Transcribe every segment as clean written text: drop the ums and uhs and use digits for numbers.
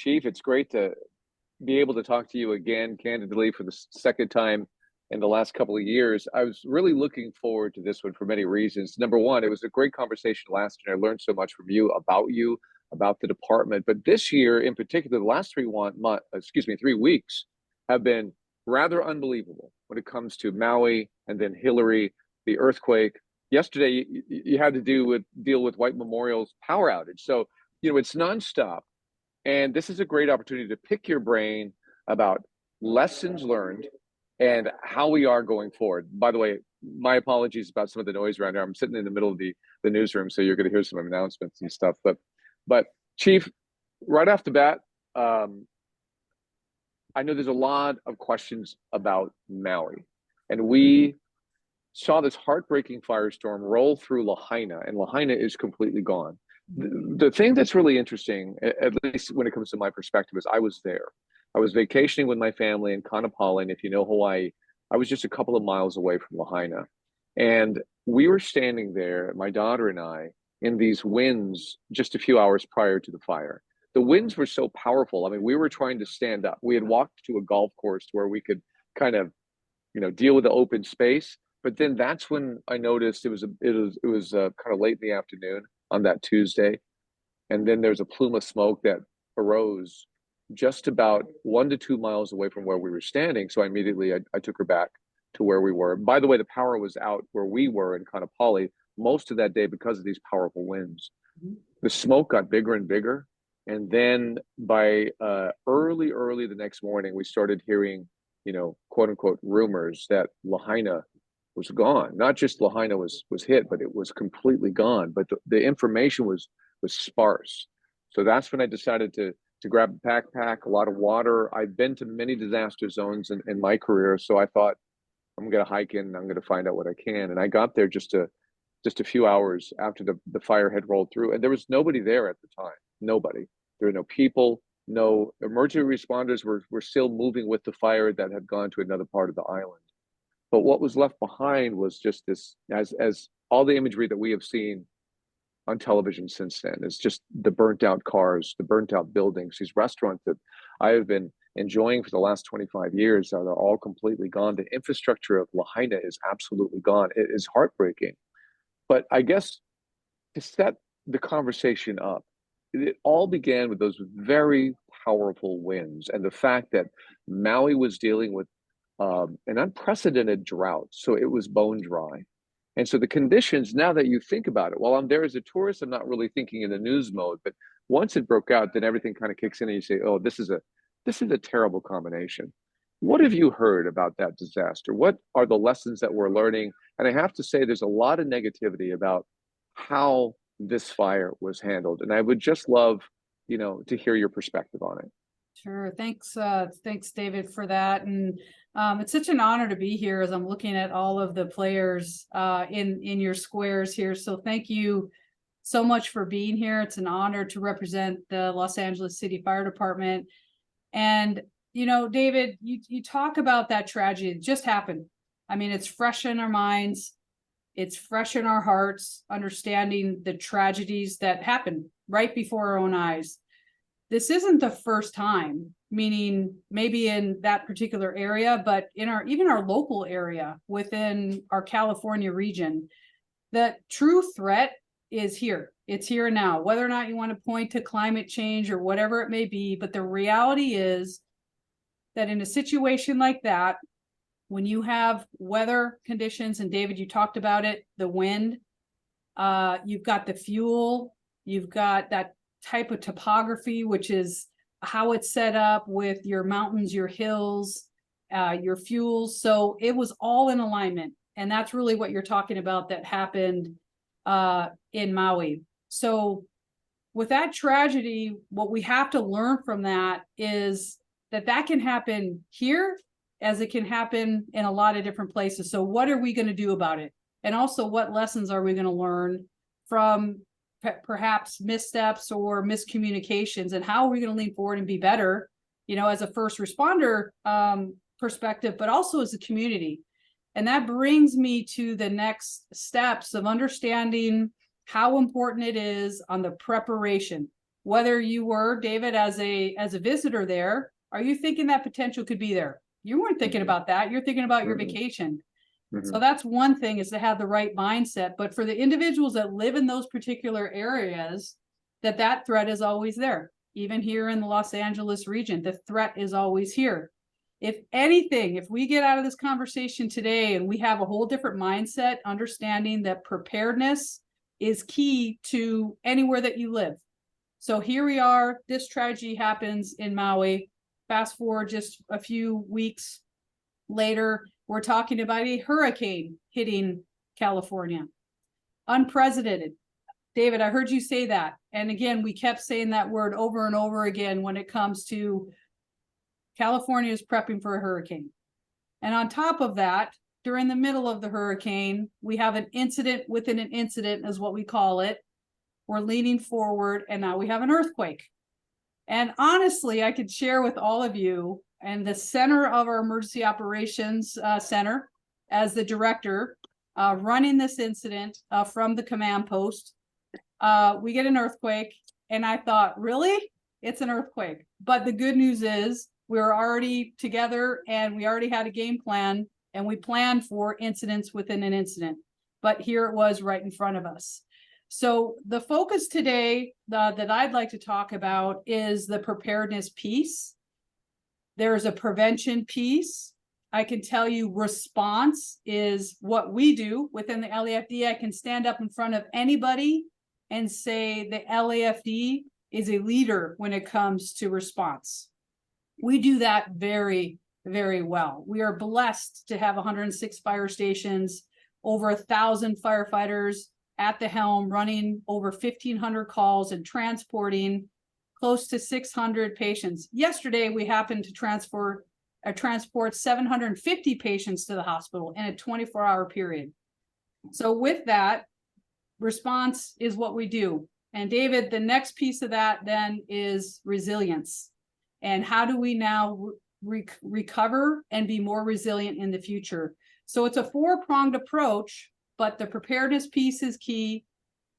Chief, it's great to be able to talk to you again, candidly, for the second time in the last couple of years. I was really looking forward to this one for many reasons. Number one, it was a great conversation last year. I learned so much from you, about the department. But this year, in particular, the last 3 weeks have been rather unbelievable when it comes to Maui and then Hillary, the earthquake. Yesterday, you had to deal with White Memorial's power outage. So, it's nonstop. And this is a great opportunity to pick your brain about lessons learned and how we are going forward. By the way, my apologies about some of the noise around here. I'm sitting in the middle of the newsroom, so you're going to hear some announcements and stuff. But Chief, right off the bat, I know there's a lot of questions about Maui, and we saw this heartbreaking firestorm roll through Lahaina, and Lahaina is completely gone. The thing that's really interesting, at least when it comes to my perspective, is I was there. I was vacationing with my family in Kaanapali, and if you know Hawaii, I was just a couple of miles away from Lahaina. And we were standing there, my daughter and I, in these winds just a few hours prior to the fire. The winds were so powerful. I mean, we were trying to stand up. We had walked to a golf course where we could kind of, deal with the open space. But then that's when I noticed it was kind of late in the afternoon on that Tuesday. And then there's a plume of smoke that arose just about 1 to 2 miles away from where we were standing. So immediately I took her back to where we were. By the way, the power was out where we were in Kaanapali most of that day because of these powerful winds. The smoke got bigger and bigger. And then by early the next morning, we started hearing, quote unquote, rumors that Lahaina was gone. Not just Lahaina was hit, but it was completely gone. But the information was sparse. So that's when I decided to grab a backpack, a lot of water. I've been to many disaster zones in my career, so I thought I'm going to hike in and I'm going to find out what I can. And I got there just a few hours after the fire had rolled through, and there was nobody there at the time. Nobody. There were no people. No emergency responders were still moving with the fire that had gone to another part of the island. But what was left behind was just this, as all the imagery that we have seen on television since then, is just the burnt out cars, the burnt out buildings, these restaurants that I have been enjoying for the last 25 years are all completely gone. The infrastructure of Lahaina is absolutely gone. It is heartbreaking. But I guess to set the conversation up, it all began with those very powerful winds and the fact that Maui was dealing with an unprecedented drought. So it was bone dry. And so the conditions, now that you think about it, while I'm there as a tourist, I'm not really thinking in the news mode. But once it broke out, then everything kind of kicks in and you say, oh, this is a terrible combination. What have you heard about that disaster? What are the lessons that we're learning? And I have to say, there's a lot of negativity about how this fire was handled. And I would just love, to hear your perspective on it. Sure. Thanks, David, for that. And it's such an honor to be here as I'm looking at all of the players in your squares here. So thank you so much for being here. It's an honor to represent the Los Angeles City Fire Department. And, David, you talk about that tragedy that just happened. I mean, it's fresh in our minds. It's fresh in our hearts, understanding the tragedies that happened right before our own eyes. This isn't the first time, meaning maybe in that particular area, but in even our local area within our California region, the true threat is here. It's here now, whether or not you want to point to climate change or whatever it may be. But the reality is that in a situation like that, when you have weather conditions, and David, you talked about it, the wind, you've got the fuel, you've got that type of topography, which is how it's set up with your mountains, your hills, your fuels. So it was all in alignment. And that's really what you're talking about that happened in Maui. So with that tragedy, what we have to learn from that is that can happen here as it can happen in a lot of different places. So what are we going to do about it? And also, what lessons are we going to learn from perhaps missteps or miscommunications, and how are we going to lean forward and be better, as a first responder perspective, but also as a community. And that brings me to the next steps of understanding how important it is on the preparation. whether you were, David, as a visitor there, are you thinking that potential could be there? You weren't thinking about that. You're thinking about your vacation. So that's one thing, is to have the right mindset. But for the individuals that live in those particular areas, that threat is always there. Even here in the Los Angeles region, the threat is always here. If anything, if we get out of this conversation today and we have a whole different mindset, understanding that preparedness is key to anywhere that you live. So here we are, this tragedy happens in Maui. Fast forward just a few weeks later, we're talking about a hurricane hitting California. Unprecedented. David, I heard you say that. And again, we kept saying that word over and over again when it comes to California is prepping for a hurricane. And on top of that, during the middle of the hurricane, we have an incident within an incident, is what we call it. We're leaning forward, and now we have an earthquake. And honestly, I could share with all of you, and the center of our emergency operations center, as the director running this incident from the command post, we get an earthquake, and I thought, really? It's an earthquake. But the good news is we were already together, and we already had a game plan, and we planned for incidents within an incident. But here it was right in front of us. So the focus today that I'd like to talk about is the preparedness piece. There's a prevention piece. I can tell you response is what we do within the LAFD. I can stand up in front of anybody and say the LAFD is a leader when it comes to response. We do that very, very well. We are blessed to have 106 fire stations, over 1,000 firefighters at the helm, running over 1,500 calls and transporting close to 600 patients. Yesterday, we happened to transport 750 patients to the hospital in a 24-hour period. So with that, response is what we do. And David, the next piece of that then is resilience. And how do we now recover and be more resilient in the future? So it's a four-pronged approach, but the preparedness piece is key.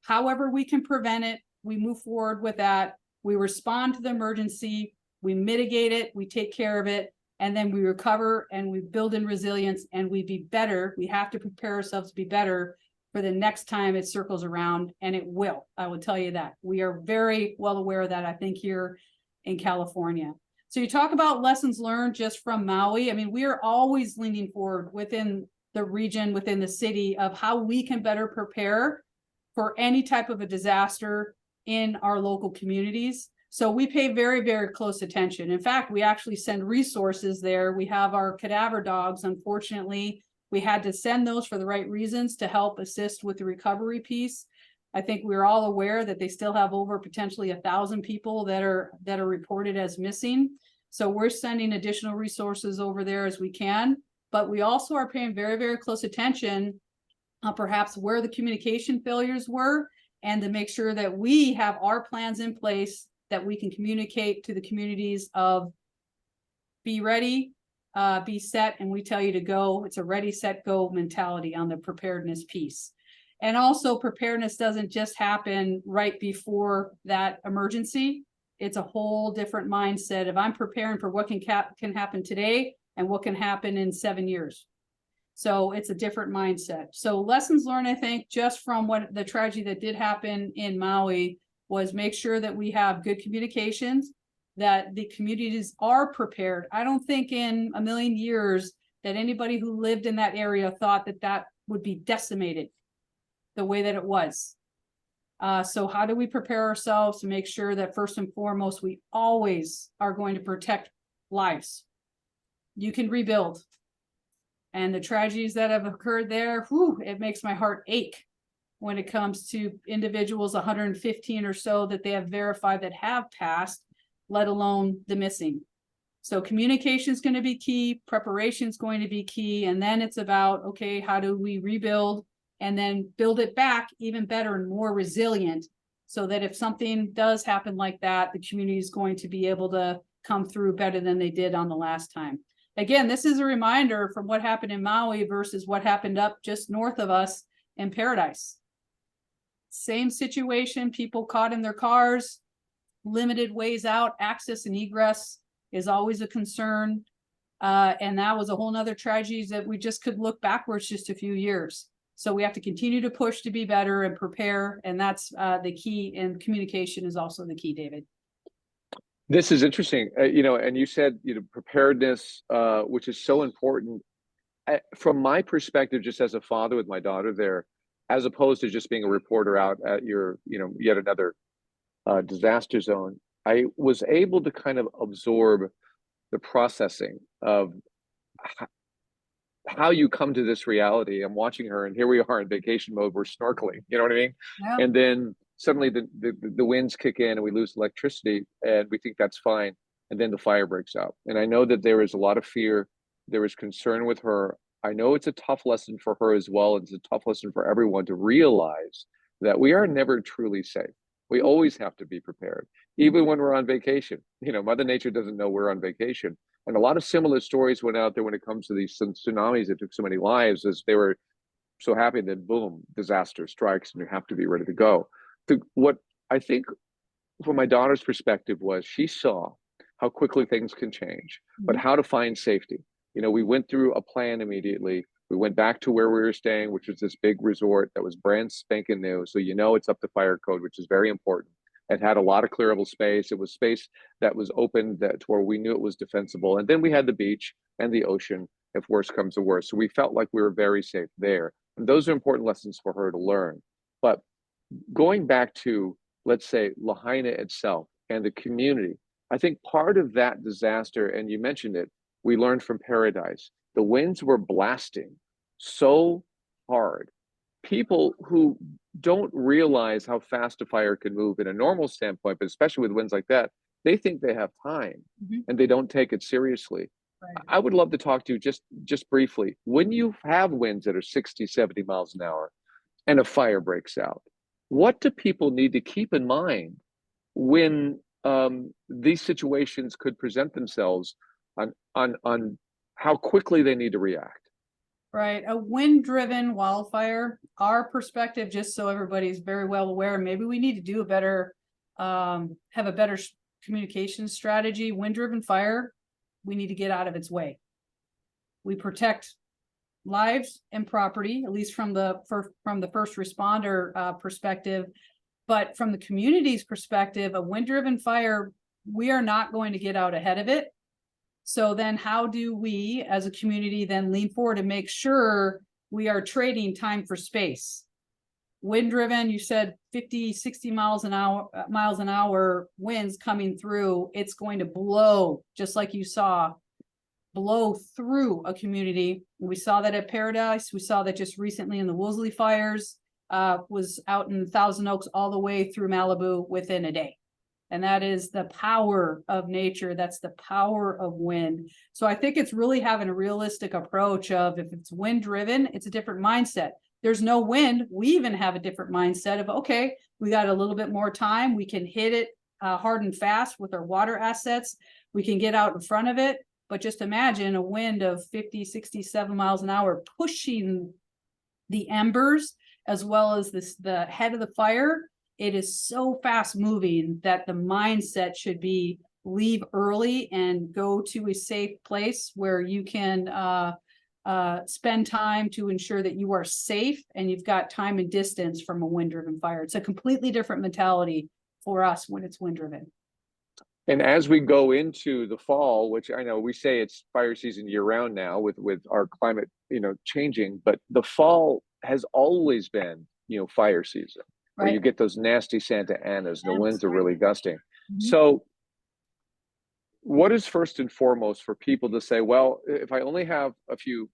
However we can prevent it, we move forward with that. We respond to the emergency, we mitigate it, we take care of it, and then we recover and we build in resilience, and we be better. We have to prepare ourselves to be better for the next time it circles around, and it will. I will tell you that. We are very well aware of that, I think, here in California. So you talk about lessons learned just from Maui. I mean, we are always leaning forward within the region, within the city, of how we can better prepare for any type of a disaster in our local communities. So we pay very, very close attention. In fact, we actually send resources there. We have our cadaver dogs. Unfortunately, we had to send those for the right reasons to help assist with the recovery piece. I think we're all aware that they still have over potentially 1,000 people that are reported as missing. So we're sending additional resources over there as we can. But we also are paying very, very close attention on perhaps where the communication failures were, and to make sure that we have our plans in place that we can communicate to the communities of be ready, be set, and we tell you to go. It's a ready, set, go mentality on the preparedness piece. And also, preparedness doesn't just happen right before that emergency. It's a whole different mindset of I'm preparing for what can happen today and what can happen in 7 years. So it's a different mindset. So lessons learned, I think, just from what the tragedy that did happen in Maui was make sure that we have good communications, that the communities are prepared. I don't think in a million years that anybody who lived in that area thought that that would be decimated the way that it was. So how do we prepare ourselves to make sure that first and foremost, we always are going to protect lives? You can rebuild. And the tragedies that have occurred there, whew, it makes my heart ache when it comes to individuals, 115 or so that they have verified that have passed, let alone the missing. So communication is going to be key, preparation is going to be key, and then it's about, okay, how do we rebuild and then build it back even better and more resilient, so that if something does happen like that, the community is going to be able to come through better than they did on the last time. Again, this is a reminder from what happened in Maui versus what happened up just north of us in Paradise. Same situation, people caught in their cars, limited ways out. Access and egress is always a concern. And that was a whole nother tragedy that we just could look backwards just a few years. So we have to continue to push to be better and prepare. And that's the key, and communication is also the key, David. This is interesting, and you said, preparedness, which is so important. From my perspective, just as a father with my daughter there, as opposed to just being a reporter out at your, yet another disaster zone, I was able to kind of absorb the processing of how you come to this reality. I'm watching her, and here we are in vacation mode. We're snorkeling, you know what I mean? Yeah. And then suddenly the winds kick in and we lose electricity, and we think that's fine. And then the fire breaks out. And I know that there is a lot of fear. There is concern with her. I know it's a tough lesson for her as well. It's a tough lesson for everyone to realize that we are never truly safe. We always have to be prepared, even when we're on vacation. Mother Nature doesn't know we're on vacation. And a lot of similar stories went out there when it comes to these tsunamis that took so many lives, as they were so happy that boom, disaster strikes and you have to be ready to go. What I think from my daughter's perspective was, she saw how quickly things can change, but how to find safety. We went through a plan immediately. We went back to where we were staying, which was this big resort that was brand spanking new. So it's up to fire code, which is very important. It had a lot of clearable space. It was space that was open to where we knew it was defensible. And then we had the beach and the ocean if worse comes to worse. So we felt like we were very safe there. And those are important lessons for her to learn. But going back to, let's say, Lahaina itself and the community, I think part of that disaster, and you mentioned it, we learned from Paradise. The winds were blasting so hard. People who don't realize how fast a fire can move in a normal standpoint, but especially with winds like that, they think they have time and they don't take it seriously. Right. I would love to talk to you just briefly. When you have winds that are 60, 70 miles an hour and a fire breaks out, what do people need to keep in mind when these situations could present themselves, on how quickly they need to react? Right. A wind-driven wildfire, our perspective, just so everybody's very well aware, maybe we need to do a better, have a better communication strategy. Wind-driven fire, we need to get out of its way. We protect lives and property, at least from the first responder perspective. But from the community's perspective, a wind-driven fire, we are not going to get out ahead of it. So then how do we as a community then lean forward and make sure we are trading time for space? Wind driven, you said 50, 60 miles an hour winds coming through. It's going to blow, just like you saw, blow through a community. We saw that at Paradise. We saw that just recently in the Woolsey fires, was out in Thousand Oaks all the way through Malibu within a day. And that is the power of nature. That's the power of wind. So I think it's really having a realistic approach of, if it's wind driven, it's a different mindset. There's no wind. We even have a different mindset of, okay, we got a little bit more time. We can hit it hard and fast with our water assets. We can get out in front of it. But just imagine a wind of 50, 67 miles an hour pushing the embers as well as the head of the fire. It is so fast moving that the mindset should be leave early and go to a safe place where you can spend time to ensure that you are safe and you've got time and distance from a wind-driven fire. It's a completely different mentality for us when it's wind-driven. And as we go into the fall, which I know we say it's fire season year round now with our climate, changing, but the fall has always been, fire season. Where you get those nasty Santa Anas, the winds are really gusting. So what is first and foremost for people to say, well, if I only have a few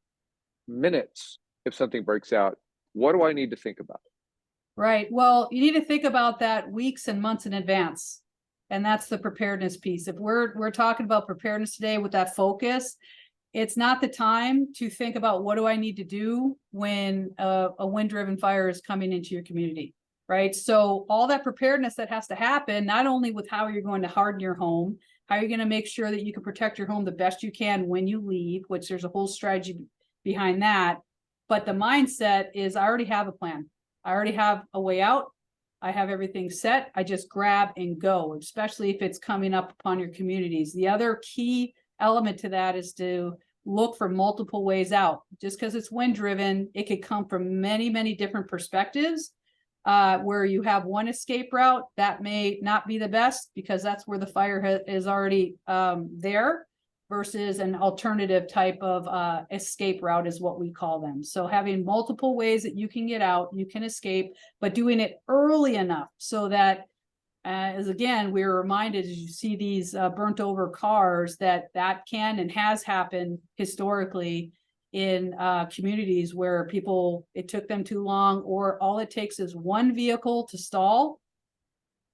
minutes, if something breaks out, what do I need to think about? Right. Well, you need to think about that weeks and months in advance. And that's the preparedness piece. If we're talking about preparedness today with that focus, it's not the time to think about what do I need to do when a wind-driven fire is coming into your community. Right. So all that preparedness that has to happen, not only with how you're going to harden your home, how you're going to make sure that you can protect your home the best you can when you leave, which there's a whole strategy behind that. But the mindset is, I already have a plan. I already have a way out. I have everything set. I just grab and go, especially if it's coming up upon your communities. The other key element to that is to look for multiple ways out. Just because it's wind driven, it could come from many, many different perspectives. Where you have one escape route, that may not be the best because that's where the fire is already there, versus an alternative type of escape route is what we call them. So having multiple ways that you can get out, you can escape, but doing it early enough so that, as again, we're reminded as you see these burnt over cars, that can and has happened historically in communities where people, it took them too long, or all it takes is one vehicle to stall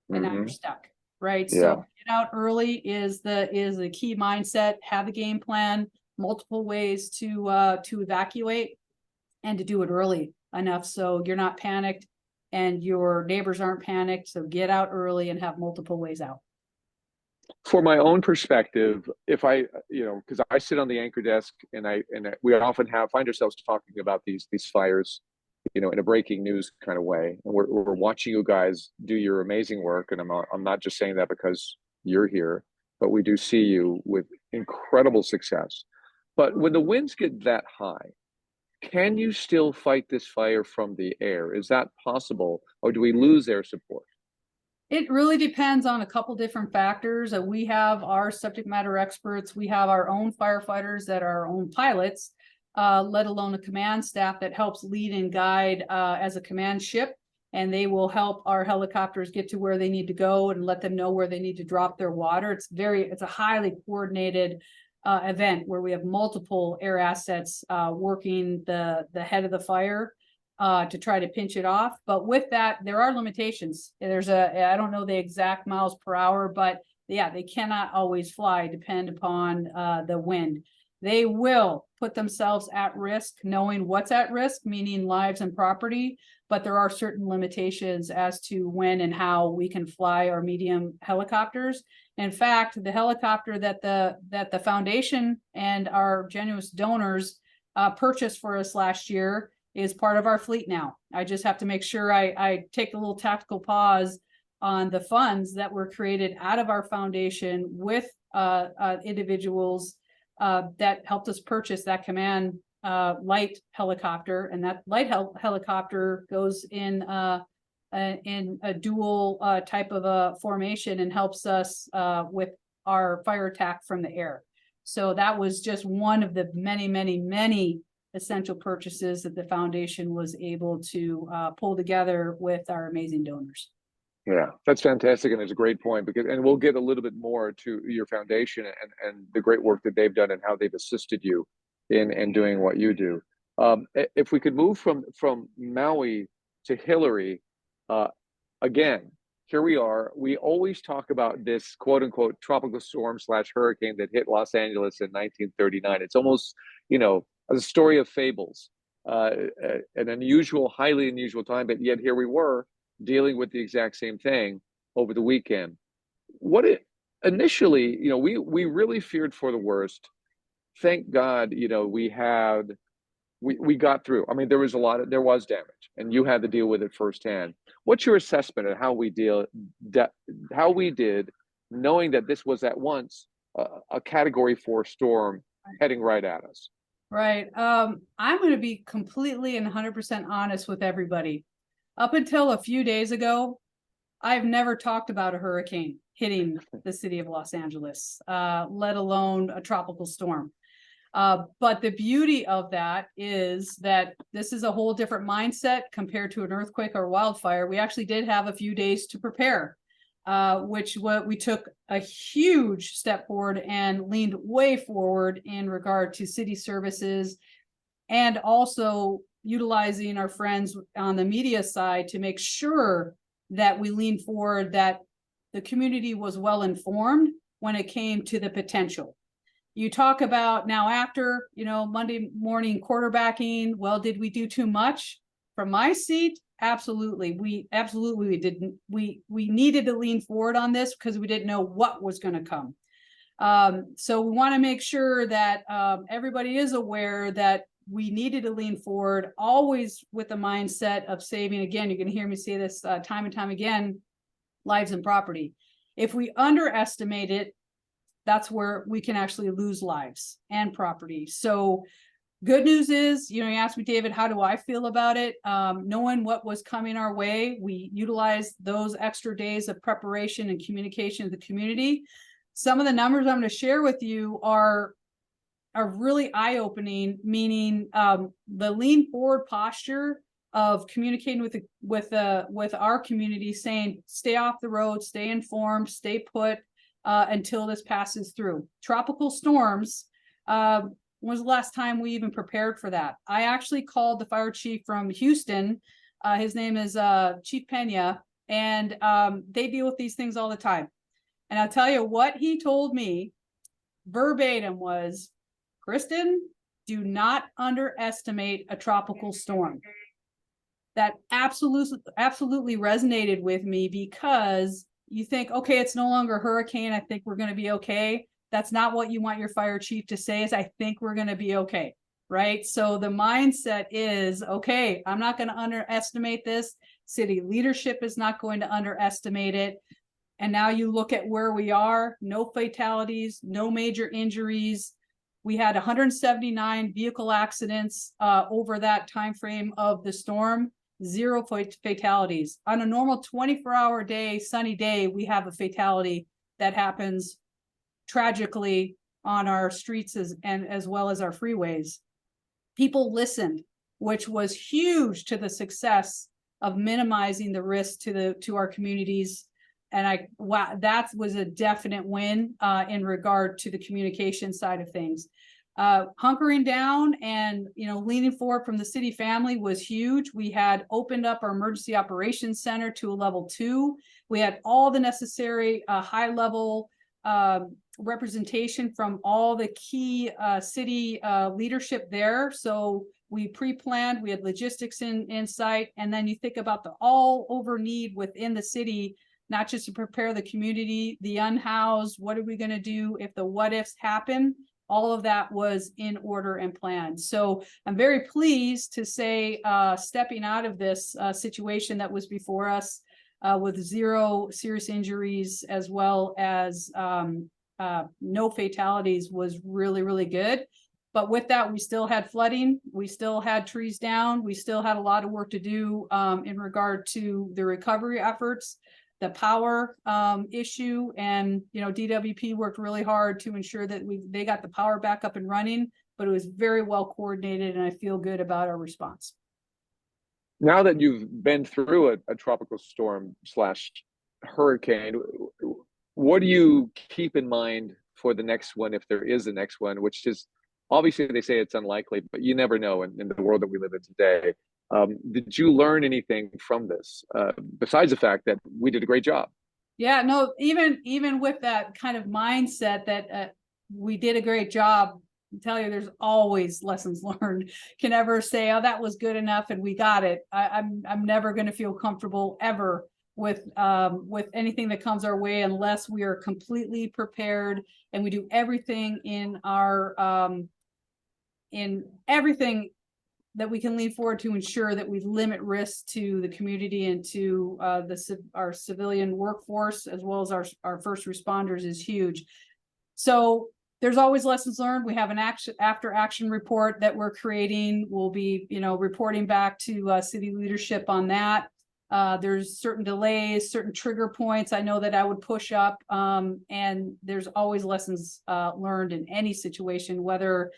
and now you're stuck. Right. Yeah. So get out early is the key mindset. Have a game plan, multiple ways to evacuate, and to do it early enough so you're not panicked and your neighbors aren't panicked. So get out early and have multiple ways out. For my own perspective, if I, because I sit on the anchor desk and we often find ourselves talking about these fires, in a breaking news kind of way, and we're watching you guys do your amazing work, and I'm not just saying that because you're here, but we do see you with incredible success. But when the winds get that high, can you still fight this fire from the air? Is that possible, or do we lose air support? It really depends on a couple different factors. We have our subject matter experts. We have our own firefighters that are our own pilots, let alone a command staff that helps lead and guide as a command ship. And they will help our helicopters get to where they need to go and let them know where they need to drop their water. It's a highly coordinated event where we have multiple air assets working the head of the fire to try to pinch it off. But with that, there are limitations. I don't know the exact miles per hour, but yeah, they cannot always fly, depend upon the wind. They will put themselves at risk, knowing what's at risk, meaning lives and property, but there are certain limitations as to when and how we can fly our medium helicopters. In fact, the helicopter that the foundation and our generous donors purchased for us last year is part of our fleet now. I just have to make sure I take a little tactical pause on the funds that were created out of our foundation with individuals that helped us purchase that command light helicopter, and that light helicopter goes in a dual type of a formation and helps us with our fire attack from the air. So that was just one of the many, many, many essential purchases that the foundation was able to pull together with our amazing donors. Yeah, that's fantastic, and it's a great point, and we'll get a little bit more to your foundation and the great work that they've done and how they've assisted you in doing what you do. If we could move from Maui to Hillary, again, here we are. We always talk about this quote unquote tropical storm / hurricane that hit Los Angeles in 1939. It's almost, a story of fables, an unusual, highly unusual time, but yet here we were dealing with the exact same thing over the weekend. Initially, we really feared for the worst. Thank God, we got through. I mean, there was damage, and you had to deal with it firsthand. What's your assessment of how we did, knowing that this was at once a Category 4 storm heading right at us? Right. I'm going to be completely and 100% honest with everybody. Up until a few days ago, I've never talked about a hurricane hitting the city of Los Angeles, let alone a tropical storm. But the beauty of that is that this is a whole different mindset compared to an earthquake or wildfire. We actually did have a few days to prepare, we took a huge step forward and leaned way forward in regard to city services, and also utilizing our friends on the media side to make sure that we lean forward, that the community was well informed when it came to the potential. You talk about now after, Monday morning quarterbacking. Well, did we do too much? From my seat, absolutely. We didn't. We needed to lean forward on this because we didn't know what was going to come. So we want to make sure that everybody is aware that we needed to lean forward, always with the mindset of saving. Again, you're going to hear me say this time and time again, lives and property. If we underestimate it, that's where we can actually lose lives and property. So good news is, you asked me, David, how do I feel about it? Knowing what was coming our way, we utilized those extra days of preparation and communication with the community. Some of the numbers I'm going to share with you are really eye-opening, meaning the lean forward posture of communicating with our community, saying, stay off the road, stay informed, stay put until this passes through. Tropical storms, when was the last time we even prepared for that? I actually called the fire chief from Houston. His name is Chief Pena, and they deal with these things all the time. And I'll tell you what he told me verbatim was, Kristin, do not underestimate a tropical storm. That absolutely resonated with me, because you think, okay, it's no longer a hurricane, I think we're going to be okay. That's not what you want your fire chief to say, is I think we're going to be okay, right? So the mindset is, okay, I'm not going to underestimate this. City leadership is not going to underestimate it. And now you look at where we are, no fatalities, no major injuries. We had 179 vehicle accidents over that time frame of the storm, 0 fatalities. On a normal 24-hour day, sunny day, we have a fatality that happens tragically on our streets as well as our freeways. People listened, which was huge to the success of minimizing the risk to our communities. And that was a definite win in regard to the communication side of things. Hunkering down and leaning forward from the city family was huge. We had opened up our emergency operations center to a level 2. We had all the necessary high level representation from all the key city leadership there. So we pre-planned, we had logistics in sight, and then you think about the all over need within the city, not just to prepare the community, the unhoused, what are we going to do if the what ifs happen? All of that was in order and planned. So I'm very pleased to say, stepping out of this situation that was before us with 0 serious injuries, as well as no fatalities, was really, really good. But with that, we still had flooding, we still had trees down, we still had a lot of work to do in regard to the recovery efforts, the power issue, and DWP worked really hard to ensure that they got the power back up and running, but it was very well coordinated, and I feel good about our response. Now that you've been through a tropical storm / hurricane, what do you keep in mind for the next one, if there is a next one, which is obviously they say it's unlikely, but you never know in the world that we live in today. Did you learn anything from this besides the fact that we did a great job? Yeah, no, even with that kind of mindset that we did a great job, I tell you, there's always lessons learned. Can never say, oh, that was good enough and we got it. I'm never going to feel comfortable ever with anything that comes our way unless we are completely prepared and we do everything in everything that we can lean forward to ensure that we limit risk to the community and to our civilian workforce, as well as our first responders, is huge. So there's always lessons learned. We have an after action report that we're creating. We'll be reporting back to city leadership on that. There's certain delays, certain trigger points I know that I would push up, and there's always lessons learned in any situation, whether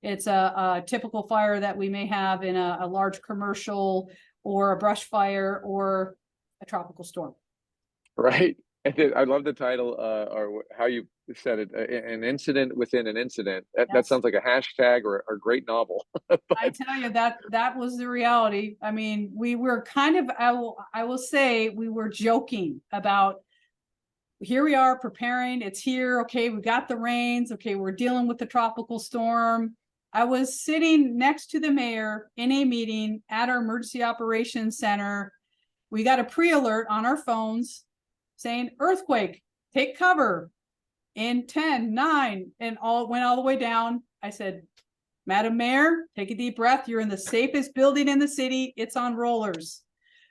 it's a typical fire that we may have in a large commercial, or a brush fire, or a tropical storm. Right. I love the title, or how you said it, an incident within an incident. That sounds like a hashtag or a great novel. But I tell you, that was the reality. I mean, we were kind of, I will say, we were joking about, here we are preparing, it's here, okay, we got the rains, okay, we're dealing with the tropical storm. I was sitting next to the mayor in a meeting at our emergency operations center. We got a pre-alert on our phones saying earthquake, take cover in 10, 9, and went all the way down. I said, Madam Mayor, take a deep breath. You're in the safest building in the city. It's on rollers.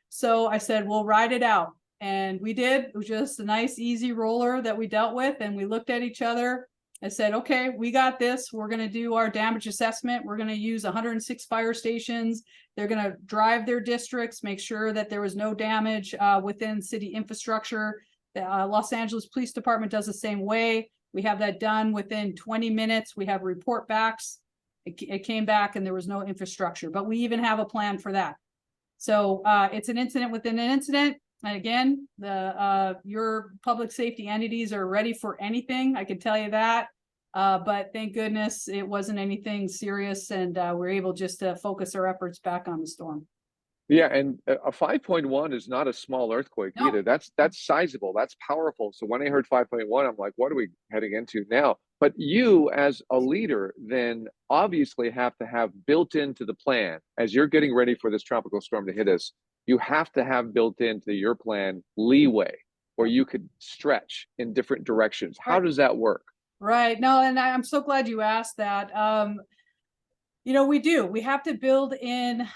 So I said, we'll ride it out. And we did. It was just a nice, easy roller that we dealt with. And we looked at each other. I said, okay, we got this. We're going to do our damage assessment. We're going to use 106 fire stations. They're going to drive their districts, make sure that there was no damage within city infrastructure. The Los Angeles Police Department does the same way. We have that done within 20 minutes. We have report backs. It came back and there was no infrastructure, but we even have a plan for that. So it's an incident within an incident. And again, your public safety entities are ready for anything. I can tell you that. But thank goodness it wasn't anything serious, and we're able just to focus our efforts back on the storm. Yeah, and a 5.1 is not a small earthquake either. That's sizable. That's powerful. So when I heard 5.1, I'm like, what are we heading into now? But you, as a leader, then obviously have to have built into the plan as you're getting ready for this tropical storm to hit us. You have to have built into your plan leeway where you could stretch in different directions. How does that work? Right. No, and I'm so glad you asked that. We have to build in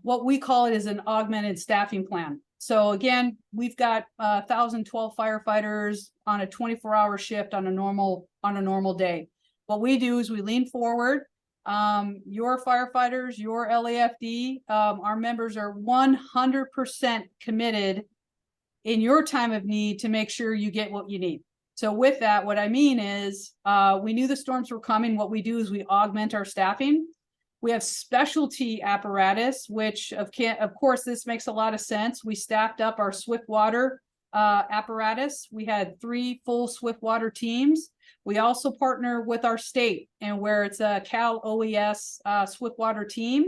what we call it is an augmented staffing plan. So again, we've got 1,012 firefighters on a 24-hour shift on a normal day. What we do is we lean forward. Your firefighters, your LAFD, our members are 100% committed in your time of need to make sure you get what you need. So with that, what I mean is we knew the storms were coming. What we do is we augment our staffing. We have specialty apparatus, which of course, this makes a lot of sense. We staffed up our swift water apparatus. We had 3 full swift water teams. We also partner with our state, and where it's a Cal OES swift water team,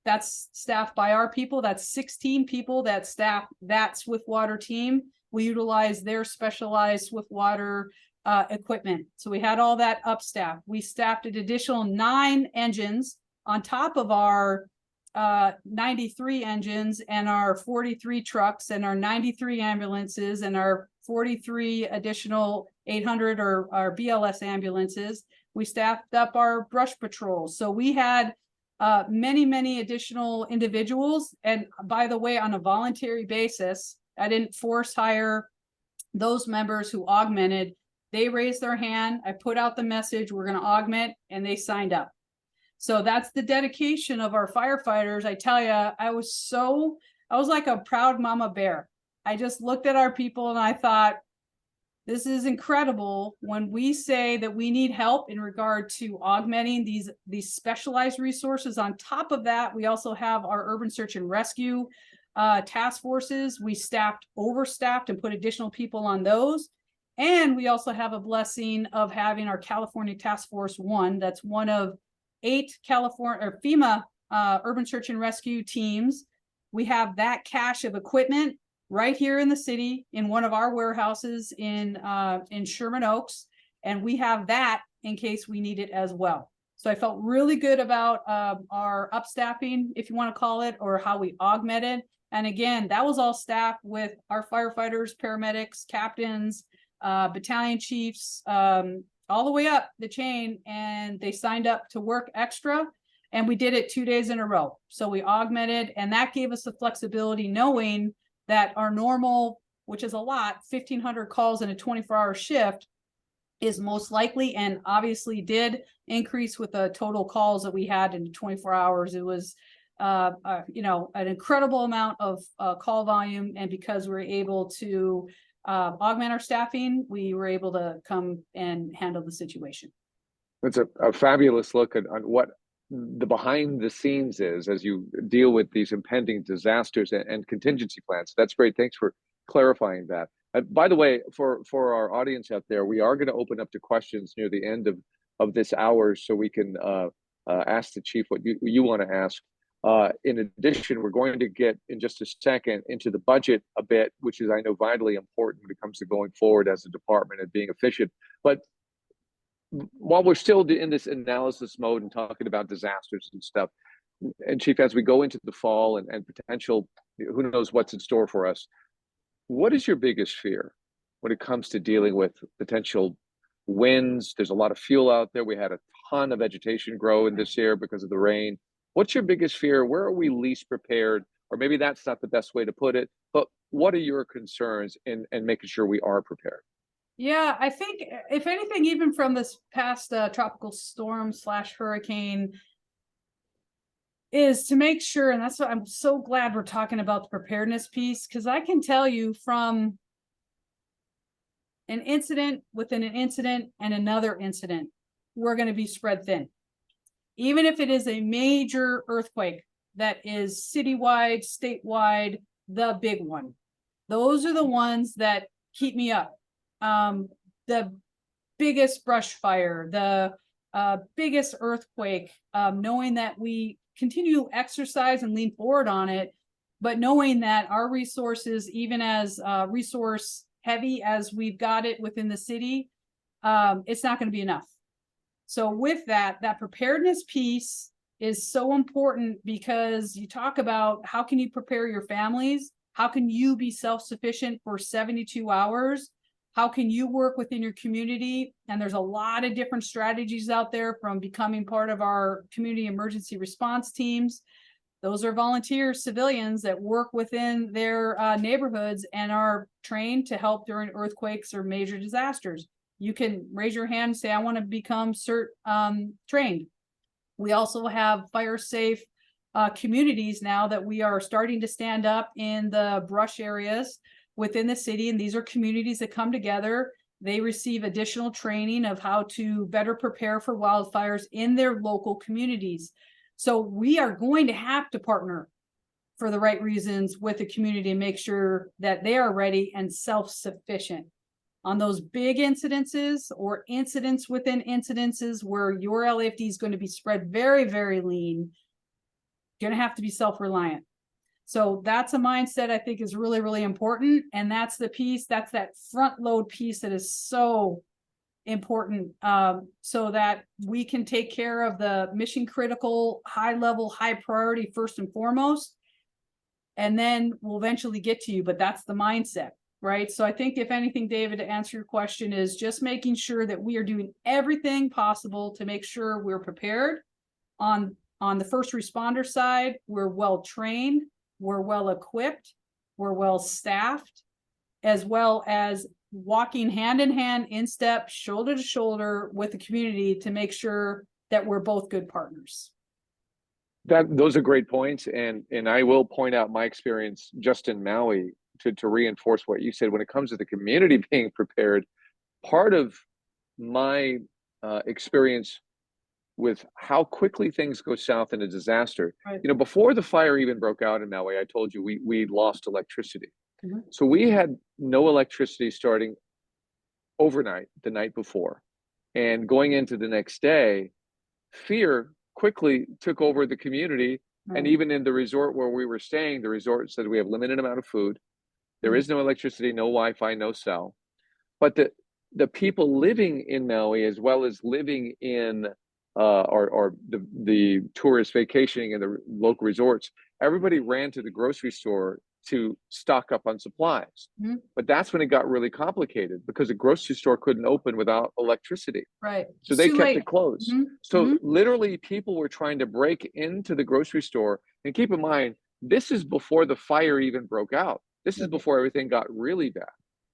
that's staffed by our people. That's 16 people that staff that swift water team. We utilize their specialized swift water equipment. So we had all that up staff. We staffed an additional 9 engines on top of our 93 engines and our 43 trucks and our 93 ambulances and our 43 additional 800 or our BLS ambulances. We staffed up our brush patrols. So we had many additional individuals. And by the way, on a voluntary basis, I didn't force hire those members who augmented. They raised their hand. I put out the message, we're going to augment, and they signed up. So that's the dedication of our firefighters. I tell you, I was like a proud mama bear. I just looked at our people and I thought, this is incredible when we say that we need help in regard to augmenting these specialized resources. On top of that, we also have our urban search and rescue task forces. We overstaffed and put additional people on those. And we also have a blessing of having our California Task Force 1. That's one of 8 California or FEMA urban search and rescue teams. We have that cache of equipment right here in the city in one of our warehouses in Sherman Oaks. And we have that in case we need it as well. So I felt really good about our upstaffing, if you want to call it, or how we augmented. And again, that was all staffed with our firefighters, paramedics, captains, battalion chiefs, all the way up the chain, and they signed up to work extra, and we did it 2 days in a row. So we augmented, and that gave us the flexibility knowing that our normal, which is a lot, 1,500 calls in a 24-hour shift is most likely, and obviously did increase with the total calls that we had in 24 hours. It was an incredible amount of call volume, and because we're able to augment our staffing, we were able to come and handle the situation. It's a fabulous look at on what the behind the scenes is as you deal with these impending disasters and contingency plans. That's great. Thanks for clarifying that. By the way, for our audience out there, we are going to open up to questions near the end of this hour, so we can ask the chief what you want to ask. In addition, we're going to get in just a second into the budget a bit, which is, I know, vitally important when it comes to going forward as a department and being efficient. But while we're still in this analysis mode and talking about disasters and stuff, and Chief, as we go into the fall and potential, who knows what's in store for us, what is your biggest fear when it comes to dealing with potential winds. There's a lot of fuel out there. We had a ton of vegetation grow in this year because of the rain. What's your biggest fear? Where are we least prepared? Or maybe that's not the best way to put it, but what are your concerns in making sure we are prepared? Yeah, I think if anything, even from this past tropical storm / hurricane, is to make sure, and that's what I'm so glad we're talking about the preparedness piece, because I can tell you from an incident within an incident and another incident, we're going to be spread thin. Even if it is a major earthquake that is citywide, statewide, the big one, those are the ones that keep me up. The biggest brush fire, the biggest earthquake, knowing that we continue to exercise and lean forward on it, but knowing that our resources, even as resource heavy as we've got it within the city, it's not going to be enough. So with that preparedness piece is so important, because you talk about how can you prepare your families? How can you be self-sufficient for 72 hours? How can you work within your community? And there's a lot of different strategies out there, from becoming part of our community emergency response teams. Those are volunteer civilians that work within their neighborhoods and are trained to help during earthquakes or major disasters. You can raise your hand and say, I want to become trained. We also have fire safe communities now that we are starting to stand up in the brush areas within the city. And these are communities that come together. They receive additional training of how to better prepare for wildfires in their local communities. So we are going to have to partner for the right reasons with the community and make sure that they are ready and self-sufficient. On those big incidences or incidents within incidences where your LAFD is going to be spread very, very lean, you're going to have to be self-reliant. So that's a mindset I think is really, really important. And that's the piece, that's that front load piece that is so important, so that we can take care of the mission critical, high level, high priority first and foremost. And then we'll eventually get to you, but that's the mindset, right? So I think if anything, David, to answer your question, is just making sure that we are doing everything possible to make sure we're prepared. On the first responder side, we're well trained, we're well equipped, we're well staffed, as well as walking hand in hand, in step, shoulder to shoulder with the community to make sure that we're both good partners. Those are great points, and I will point out my experience just in Maui to reinforce what you said when it comes to the community being prepared. Part of my experience with how quickly things go south in a disaster. Right. You know, before the fire even broke out in Maui, I told you we lost electricity. Mm-hmm. So we had no electricity starting overnight the night before, and going into the next day, fear quickly took over the community. Right. And even in the resort where we were staying, the resort said we have limited amount of food. There is no electricity, no Wi-Fi, no cell. But the people living in Maui, as well as living in or the tourists vacationing in the local resorts, everybody ran to the grocery store to stock up on supplies. Mm-hmm. But that's when it got really complicated, because the grocery store couldn't open without electricity. Right. So they kept it closed. Mm-hmm. So Mm-hmm. literally people were trying to break into the grocery store. And keep in mind, this is before the fire even broke out. This is before everything got really bad.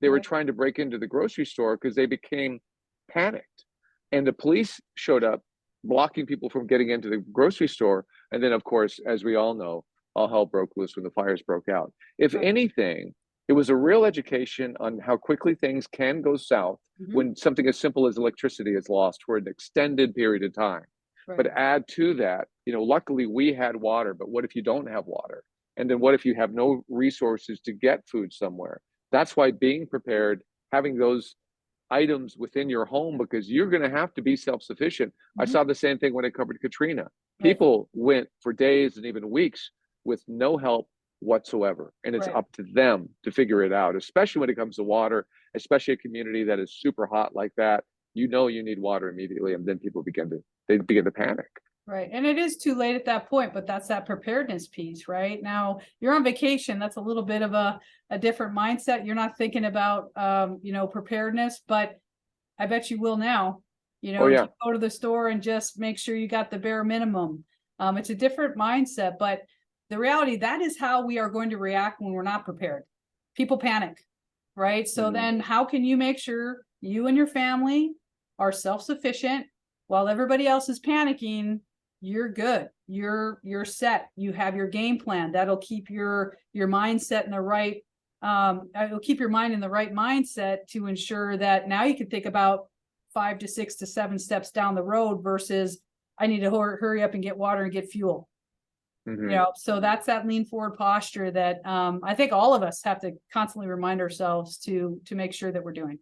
They were trying to break into the grocery store because they became panicked. And the police showed up, blocking people from getting into the grocery store. And then, of course, as we all know, all hell broke loose when the fires broke out. If anything, it was a real education on how quickly things can go south when something as simple as electricity is lost for an extended period of time. Right. But add to that, you know, luckily we had water, but what if you don't have water? And then what if you have no resources to get food somewhere? That's why being prepared, having those items within your home, because you're going to have to be self-sufficient. I saw the same thing when it covered Katrina. People went for days and even weeks with no help whatsoever. And it's up to them to figure it out, especially when it comes to water, especially a community that is super hot like that. You know, you need water immediately. And then people begin to panic. Right. And it is too late at that point, but that's that preparedness piece, right? Now you're on vacation. That's a little bit of a different mindset. You're not thinking about, preparedness, but I bet you will now. You know, Oh, yeah. you go to the store and just make sure you got the bare minimum. It's a different mindset, but the reality, that is how we are going to react when we're not prepared. People panic, right? So then how can you make sure you and your family are self-sufficient while everybody else is panicking? You're good. You're set. You have your game plan. That'll keep your mindset in the right, it'll keep your mind in the right mindset to ensure that now you can think about 5 to 6 to 7 steps down the road versus I need to hurry up and get water and get fuel. You know, so that's that lean forward posture that I think all of us have to constantly remind ourselves to make sure that we're doing.